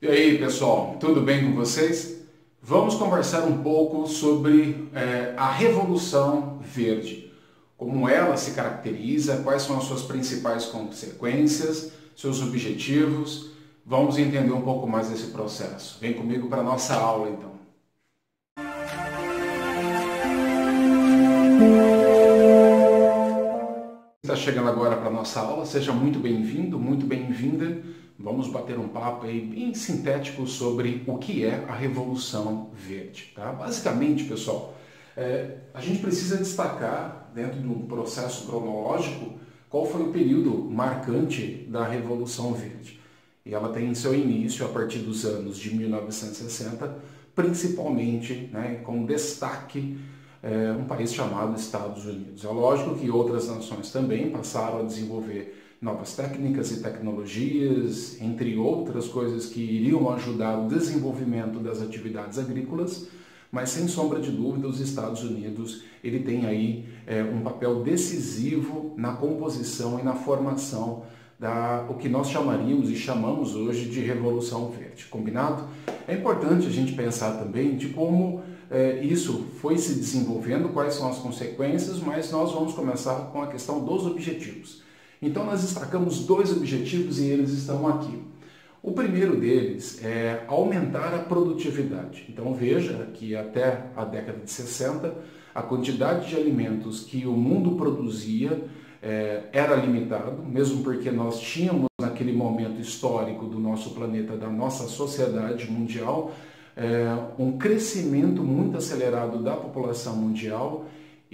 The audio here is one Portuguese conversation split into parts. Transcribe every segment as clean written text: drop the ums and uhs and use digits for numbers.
E aí, pessoal, tudo bem com vocês? Vamos conversar um pouco sobre a Revolução Verde. Como ela se caracteriza, quais são as suas principais consequências, seus objetivos. Vamos entender um pouco mais desse processo. Vem comigo para a nossa aula, então. Está chegando agora para a nossa aula, seja muito bem-vindo, muito bem-vinda. Vamos bater um papo aí bem sintético sobre o que é a Revolução Verde. Tá? Basicamente, pessoal, a gente precisa destacar, dentro de um processo cronológico, qual foi o período marcante da Revolução Verde. E ela tem seu início a partir dos anos de 1960, principalmente, né, com destaque um país chamado Estados Unidos. É lógico que outras nações também passaram a desenvolver novas técnicas e tecnologias, entre outras coisas que iriam ajudar o desenvolvimento das atividades agrícolas, mas sem sombra de dúvida os Estados Unidos ele tem aí um papel decisivo na composição e na formação o que nós chamaríamos e chamamos hoje de Revolução Verde. Combinado? É importante a gente pensar também de como isso foi se desenvolvendo, quais são as consequências, mas nós vamos começar com a questão dos objetivos. Então nós destacamos dois objetivos e eles estão aqui. O primeiro deles é aumentar a produtividade. Então veja que até a década de 60, a quantidade de alimentos que o mundo produzia era limitado, mesmo porque nós tínhamos naquele momento histórico do nosso planeta, da nossa sociedade mundial, um crescimento muito acelerado da população mundial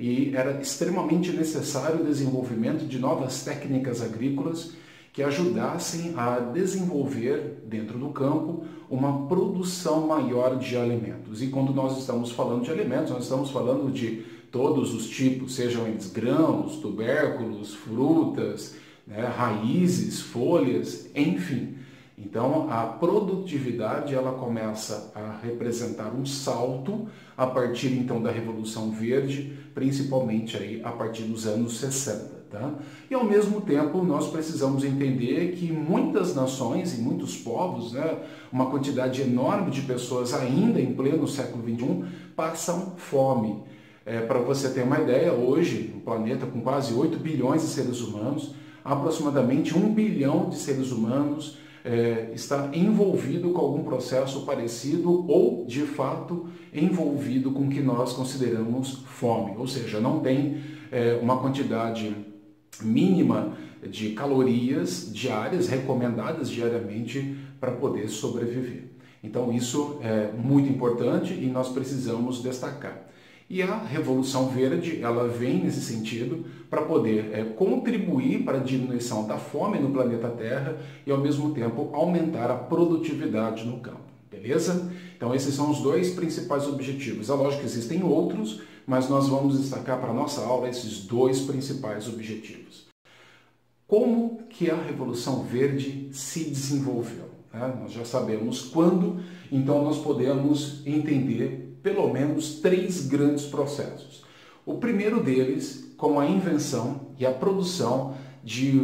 e era extremamente necessário o desenvolvimento de novas técnicas agrícolas que ajudassem a desenvolver dentro do campo uma produção maior de alimentos. E quando nós estamos falando de alimentos, nós estamos falando de todos os tipos, sejam eles grãos, tubérculos, frutas, né, raízes, folhas, enfim. Então, a produtividade ela começa a representar um salto a partir então da Revolução Verde, principalmente aí a partir dos anos 60. Tá? E ao mesmo tempo nós precisamos entender que muitas nações e muitos povos, né, uma quantidade enorme de pessoas ainda em pleno século XXI, passam fome. Para você ter uma ideia, hoje, um planeta com quase 8 bilhões de seres humanos, aproximadamente 1 bilhão de seres humanos está envolvido com algum processo parecido ou, de fato, envolvido com o que nós consideramos fome. Ou seja, não tem uma quantidade mínima de calorias diárias, recomendadas diariamente, para poder sobreviver. Então, isso é muito importante e nós precisamos destacar. E a Revolução Verde, ela vem nesse sentido para poder contribuir para a diminuição da fome no planeta Terra e, ao mesmo tempo, aumentar a produtividade no campo. Beleza? Então, esses são os dois principais objetivos. É lógico que existem outros, mas nós vamos destacar para a nossa aula esses dois principais objetivos. Como que a Revolução Verde se desenvolveu? Nós já sabemos quando, então nós podemos entender pelo menos 3 grandes processos. O primeiro deles, com a invenção e a produção de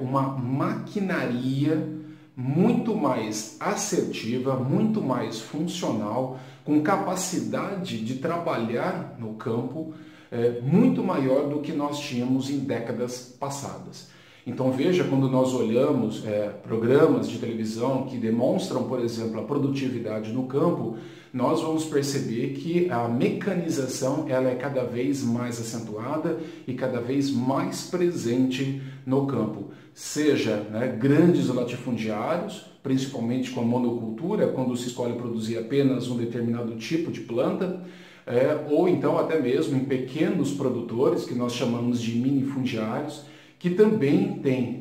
uma maquinaria muito mais assertiva, muito mais funcional, com capacidade de trabalhar no campo muito maior do que nós tínhamos em décadas passadas. Então veja, quando nós olhamos programas de televisão que demonstram, por exemplo, a produtividade no campo, nós vamos perceber que a mecanização ela é cada vez mais acentuada e cada vez mais presente no campo. Seja grandes latifundiários, principalmente com a monocultura, quando se escolhe produzir apenas um determinado tipo de planta, ou então até mesmo em pequenos produtores, que nós chamamos de minifundiários, que também têm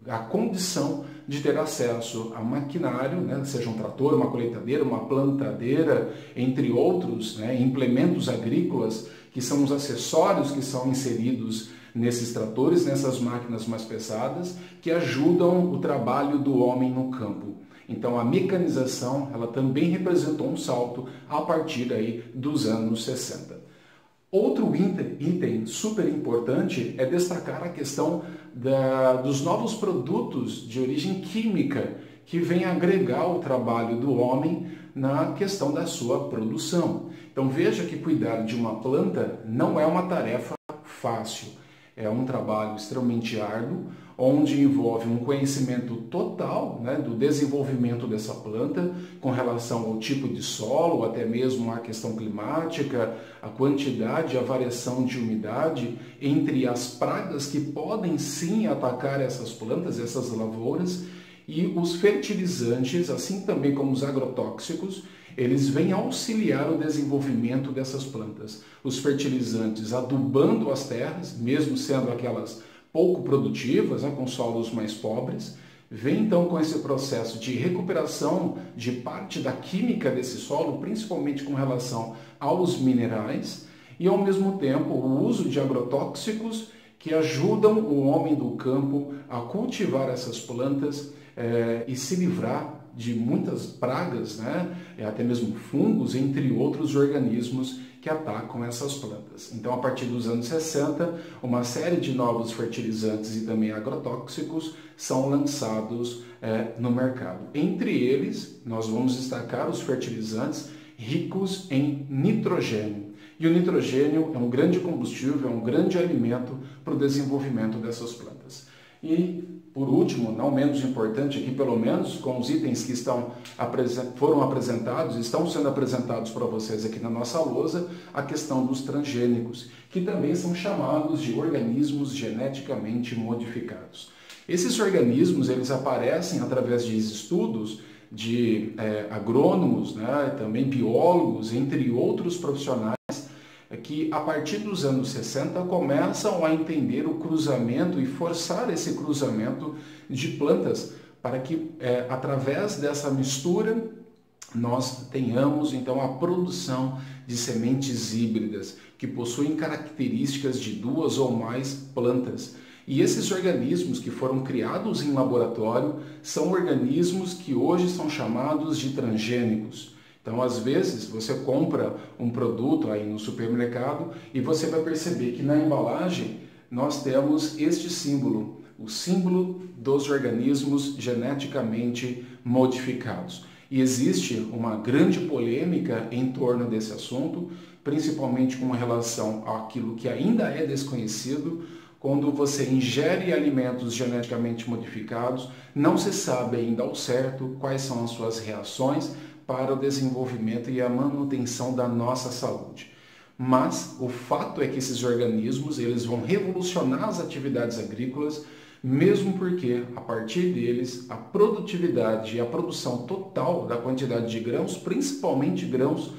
a condição de ter acesso a maquinário, seja um trator, uma colheitadeira, uma plantadeira, entre outros implementos agrícolas, que são os acessórios que são inseridos nesses tratores, nessas máquinas mais pesadas, que ajudam o trabalho do homem no campo. Então a mecanização ela também representou um salto a partir aí dos anos 60. Outro item super importante é destacar a questão dos novos produtos de origem química que vem agregar o trabalho do homem na questão da sua produção. Então veja que cuidar de uma planta não é uma tarefa fácil, é um trabalho extremamente árduo, onde envolve um conhecimento total, né, do desenvolvimento dessa planta com relação ao tipo de solo, até mesmo a questão climática, a quantidade, a variação de umidade, entre as pragas que podem sim atacar essas plantas, essas lavouras, e os fertilizantes, assim também como os agrotóxicos, eles vêm auxiliar o desenvolvimento dessas plantas. Os fertilizantes adubando as terras, mesmo sendo aquelas pouco produtivas, né, com solos mais pobres, vem então com esse processo de recuperação de parte da química desse solo, principalmente com relação aos minerais, e ao mesmo tempo o uso de agrotóxicos que ajudam o homem do campo a cultivar essas plantas e se livrar de muitas pragas, né, até mesmo fungos, entre outros organismos que atacam essas plantas. Então, a partir dos anos 60, uma série de novos fertilizantes e também agrotóxicos são lançados no mercado. Entre eles, nós vamos destacar os fertilizantes ricos em nitrogênio. E o nitrogênio é um grande combustível, é um grande alimento para o desenvolvimento dessas plantas. E, por último, não menos importante aqui, pelo menos com os itens que foram apresentados, estão sendo apresentados para vocês aqui na nossa lousa, a questão dos transgênicos, que também são chamados de organismos geneticamente modificados. Esses organismos, eles aparecem através de estudos de agrônomos, né, também biólogos, entre outros profissionais, que a partir dos anos 60 começam a entender o cruzamento e forçar esse cruzamento de plantas para que através dessa mistura nós tenhamos então a produção de sementes híbridas que possuem características de duas ou mais plantas. E esses organismos que foram criados em laboratório são organismos que hoje são chamados de transgênicos. Então, às vezes, você compra um produto aí no supermercado e você vai perceber que na embalagem nós temos este símbolo, o símbolo dos organismos geneticamente modificados. E existe uma grande polêmica em torno desse assunto, principalmente com relação àquilo que ainda é desconhecido. Quando você ingere alimentos geneticamente modificados, não se sabe ainda ao certo quais são as suas reações para o desenvolvimento e a manutenção da nossa saúde. Mas o fato é que esses organismos eles vão revolucionar as atividades agrícolas, mesmo porque a partir deles a produtividade e a produção total da quantidade de grãos, principalmente grãos,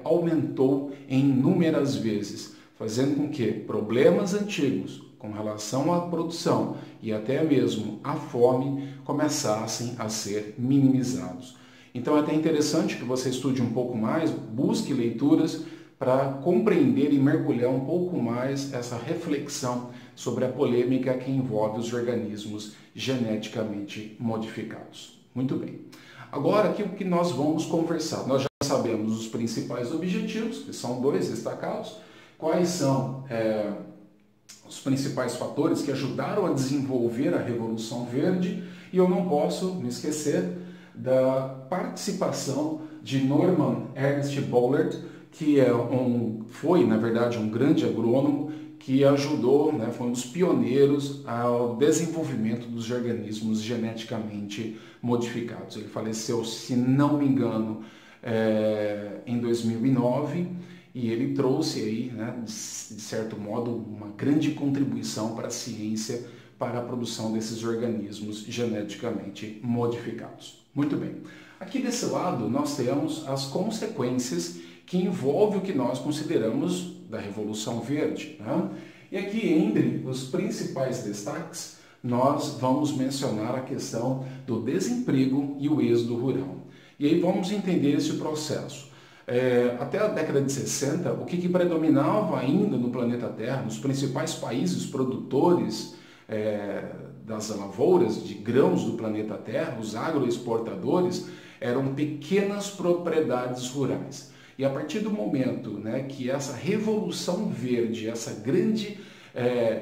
aumentou em inúmeras vezes, fazendo com que problemas antigos com relação à produção e até mesmo à fome começassem a ser minimizados. Então é até interessante que você estude um pouco mais, busque leituras para compreender e mergulhar um pouco mais essa reflexão sobre a polêmica que envolve os organismos geneticamente modificados. Muito bem. Agora aqui o que nós vamos conversar. Nós já sabemos os principais objetivos, que são dois destacados. Quais são os principais fatores que ajudaram a desenvolver a Revolução Verde? E eu não posso me esquecer da participação de Norman Ernest Bollard, que foi, na verdade, um grande agrônomo que ajudou, né, foi um dos pioneiros ao desenvolvimento dos organismos geneticamente modificados. Ele faleceu, se não me engano, em 2009, e ele trouxe aí, né, de certo modo, uma grande contribuição para a ciência, para a produção desses organismos geneticamente modificados. Muito bem. Aqui desse lado nós temos as consequências que envolvem o que nós consideramos da Revolução Verde, né? E aqui entre os principais destaques nós vamos mencionar a questão do desemprego e o êxodo rural. E aí vamos entender esse processo. Até a década de 60, o que predominava ainda no planeta Terra, nos principais países produtores das lavouras de grãos do planeta Terra, os agroexportadores, eram pequenas propriedades rurais. E a partir do momento, né, que essa revolução verde, essa grande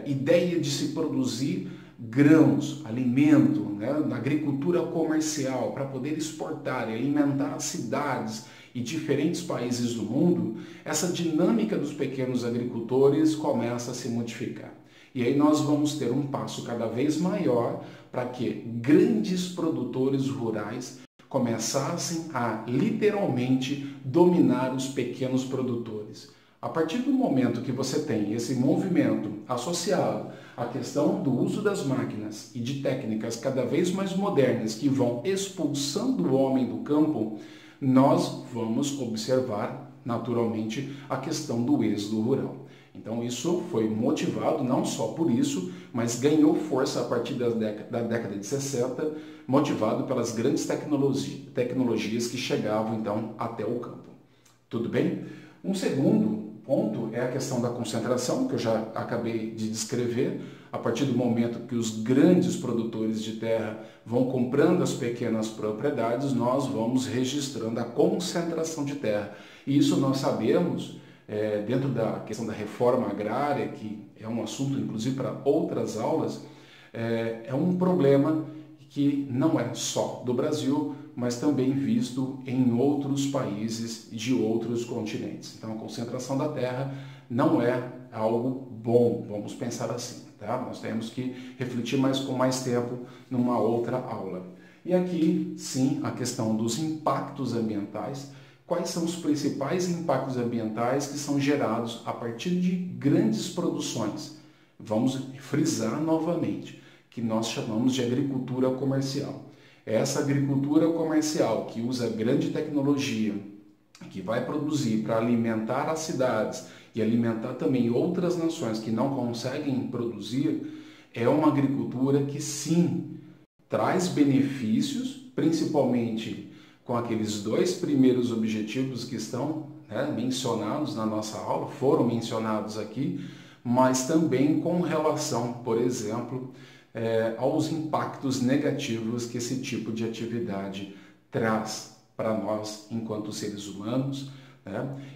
ideia de se produzir grãos, alimento, né, na agricultura comercial, para poder exportar e alimentar as cidades e diferentes países do mundo, essa dinâmica dos pequenos agricultores começa a se modificar. E aí nós vamos ter um passo cada vez maior para que grandes produtores rurais começassem a literalmente dominar os pequenos produtores. A partir do momento que você tem esse movimento associado à questão do uso das máquinas e de técnicas cada vez mais modernas que vão expulsando o homem do campo, nós vamos observar naturalmente a questão do êxodo rural. Então isso foi motivado não só por isso, mas ganhou força a partir da década de 60, motivado pelas grandes tecnologias que chegavam então até o campo. Tudo bem? Um segundo ponto é a questão da concentração, que eu já acabei de descrever. A partir do momento que os grandes produtores de terra vão comprando as pequenas propriedades, nós vamos registrando a concentração de terra. E isso nós sabemos, dentro da questão da reforma agrária, que é um assunto inclusive para outras aulas, é um problema que não é só do Brasil, mas também visto em outros países de outros continentes. Então a concentração da terra não é algo bom, vamos pensar assim, tá? Nós temos que refletir com mais tempo numa outra aula. E aqui, sim, a questão dos impactos ambientais. Quais são os principais impactos ambientais que são gerados a partir de grandes produções? Vamos frisar novamente, que nós chamamos de agricultura comercial. Essa agricultura comercial que usa grande tecnologia, que vai produzir para alimentar as cidades e alimentar também outras nações que não conseguem produzir, é uma agricultura que sim, traz benefícios, principalmente com aqueles dois primeiros objetivos que estão mencionados na nossa aula, foram mencionados aqui, mas também com relação, por exemplo, aos impactos negativos que esse tipo de atividade traz para nós enquanto seres humanos,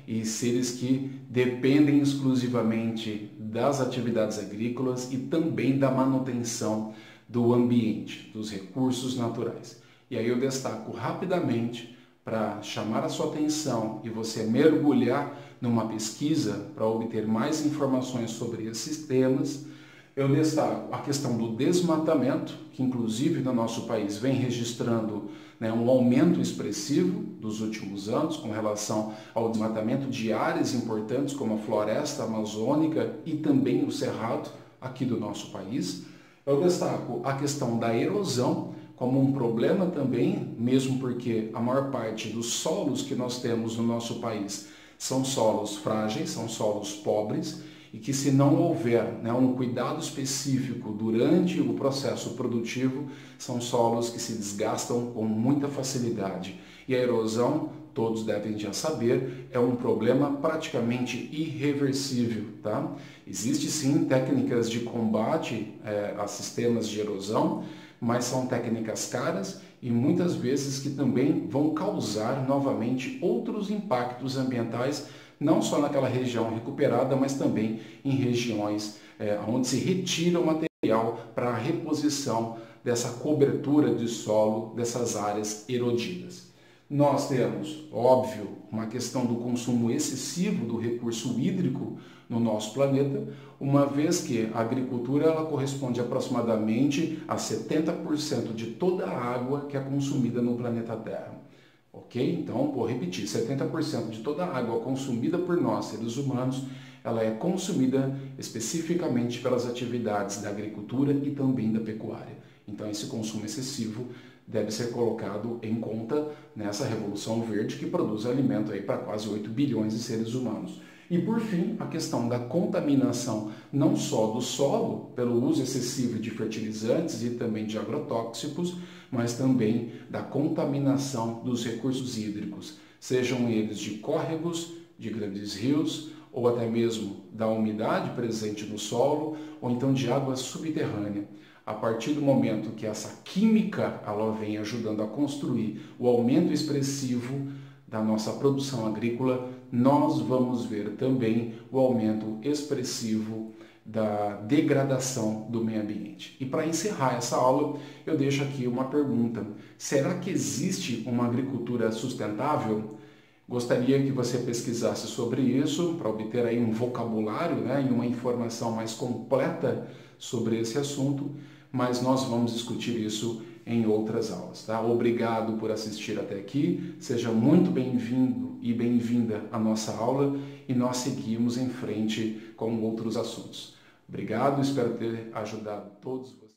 e seres que dependem exclusivamente das atividades agrícolas e também da manutenção do ambiente, dos recursos naturais. E aí eu destaco rapidamente, para chamar a sua atenção e você mergulhar numa pesquisa para obter mais informações sobre esses temas, eu destaco a questão do desmatamento, que inclusive no nosso país vem registrando um aumento expressivo dos últimos anos com relação ao desmatamento de áreas importantes como a floresta amazônica e também o cerrado aqui do nosso país. Eu destaco a questão da erosão como um problema também, mesmo porque a maior parte dos solos que nós temos no nosso país são solos frágeis, são solos pobres, e que se não houver um cuidado específico durante o processo produtivo, são solos que se desgastam com muita facilidade. E a erosão, todos devem já saber, é um problema praticamente irreversível, tá? Existem sim técnicas de combate a sistemas de erosão, mas são técnicas caras e muitas vezes que também vão causar novamente outros impactos ambientais, não só naquela região recuperada, mas também em regiões onde se retira o material para a reposição dessa cobertura de solo, dessas áreas erodidas. Nós temos, óbvio, uma questão do consumo excessivo do recurso hídrico no nosso planeta, uma vez que a agricultura ela corresponde aproximadamente a 70% de toda a água que é consumida no planeta Terra. Ok? Então, vou repetir, 70% de toda a água consumida por nós, seres humanos, ela é consumida especificamente pelas atividades da agricultura e também da pecuária. Então, esse consumo excessivo deve ser colocado em conta nessa Revolução Verde que produz alimento para quase 8 bilhões de seres humanos. E por fim, a questão da contaminação não só do solo, pelo uso excessivo de fertilizantes e também de agrotóxicos, mas também da contaminação dos recursos hídricos, sejam eles de córregos, de grandes rios, ou até mesmo da umidade presente no solo, ou então de água subterrânea. A partir do momento que essa química ela vem ajudando a construir o aumento expressivo da nossa produção agrícola, nós vamos ver também o aumento expressivo da degradação do meio ambiente. E para encerrar essa aula, eu deixo aqui uma pergunta. Será que existe uma agricultura sustentável? Gostaria que você pesquisasse sobre isso para obter aí um vocabulário, né, e uma informação mais completa sobre esse assunto, mas nós vamos discutir isso em outras aulas, tá? Obrigado por assistir até aqui, seja muito bem-vindo e bem-vinda à nossa aula e nós seguimos em frente com outros assuntos. Obrigado, espero ter ajudado todos vocês.